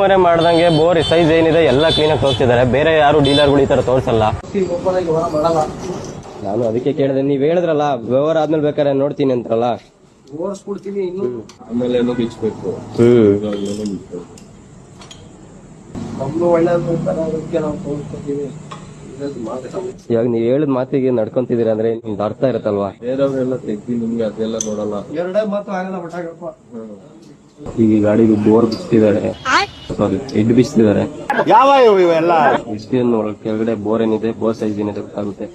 ಮರೆ ಮಾಡ್ದಂಗೆ bore size ಏನಿದೆ ಎಲ್ಲ ಕ್ಲೀನ್ ಆಗಿ ತೋರಿಸಿದ್ದಾರೆ. ಬೇರೆ ಯಾರು ಡೀಲರ್ಗಳು ಈ ತರ ತೋರಿಸಲ್ಲ. ನಾನು ಅದಕ್ಕೆ ಕೇಳಿದೆ, ನೀವ್ ಹೇಳಿದ್ರಲ್ಲ ವ್ಯವಹಾರ ಆದ್ಮೇಲೆ ಬೇಕಾದ್ರೆ ನೋಡ್ತೀನಿ ಅಂತಲ್ಲ. ಆಮೇಲೆ ಬಿಚ್ಚಬೇಕು. ಇವಾಗ ನೀವ್ ಹೇಳಿದ ಮಾತಿಗೆ ನಡ್ಕೊಂತಿದೀರ ಅಂದ್ರೆ ನಿಮ್ದು ಅರ್ಥ ಇರತ್ತಲ್ವಾ. ಬೇರೆಯವ್ರೆಲ್ಲ ತೆಗ್ದಿ ನಿಮ್ಗೆ ಅದೆಲ್ಲ ನೋಡಲ್ಲ. ಈಗ ಈ ಗಾಡಿಗೆ ಬೋರ್ ಬಿಚ್ತಿದ್ದಾರೆ, ಸಾರಿ ಹೆಡ್ ಬಿಚ್ತಿದ್ದಾರೆ. ಯಾವ ಇವೆಲ್ಲ ಕೆಳಗಡೆ ಬೋರ್ ಏನಿದೆ, ಬೋರ್ ಸೈಜ್ ಏನಿದೆ ಗೊತ್ತಾಗುತ್ತೆ.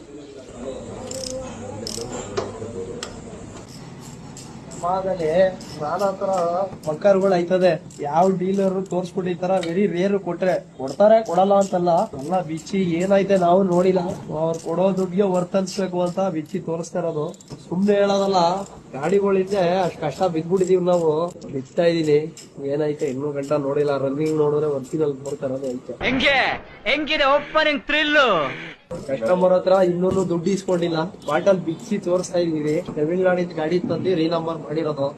ನಾನಾ ತರ ಮಕ್ಕರ್ಗಳು ಆಯ್ತದೆ. ಯಾವ ಡೀಲರ್ ತೋರ್ಸ್ಬಿಟ್ಟಿರ್ತಾರ, ವೆರಿ ರೇರ್ ಕೊಡ್ತಾರೆ, ಕೊಡಲ್ಲ ಅಂತಲ್ಲ. ಎಲ್ಲ ಬಿಚ್ಚಿ ಏನೈತೆ ನಾವು ನೋಡಿಲ್ಲ. ಅವ್ರು ಕೊಡೋ ದುಡ್ಡಿಗೆ ವರ್ತ್ ಅನ್ಸ್ಬೇಕು ಅಂತ ಬಿಚ್ಚಿ ತೋರಿಸ್ತಾ ಇರೋದು. ಸುಮ್ನೆ ಹೇಳೋದಲ್ಲ, ಗಾಡಿಗಳಿದ್ರೆ ಅಷ್ಟ್ ಕಷ್ಟ ಬಿದ್ಬಿಟ್ಟಿದೀವಿ ನಾವು. ಬಿಚ್ತಾ ಇದೀನಿ, ಏನೈತೆ ಇನ್ನೂ ಗಂಟ ನೋಡಿಲ್ಲ. ರನ್ನಿಂಗ್ ನೋಡಿದ್ರೆ ವರ್ತಿನಲ್ಲಿ ನೋಡ್ತಾ ಇರೋದು ಐತೆ. ಹೆಂಗಿದೆ ಓಪನಿಂಗ್ ಥ್ರಿಲ್. ಕಸ್ಟಮರ್ ಹತ್ರ ಇನ್ನೂ ದುಡ್ಡು ಇಸ್ಕೊಂಡಿಲ್ಲ. ಬಾಟಲ್ ಬಿಚ್ಚಿ ತೋರಿಸ್ತಾ ಇದೀವಿ. ತಮಿಳ್ನಾಡಿನ ಗಾಡಿ ತಂದು ರೀನಂಬರ್ ಮಾಡಿರೋದು.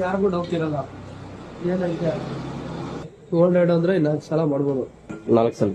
ಯಾರಿಗೂ ಡೌಟ್ ಇರಲ್ಲ. ಏನಂತೆ ಗೋಲ್ಡ್ ಅಂದ್ರೆ 4 ಸಲ ಮಾಡ್ಬೋದು. 4 ಸಲ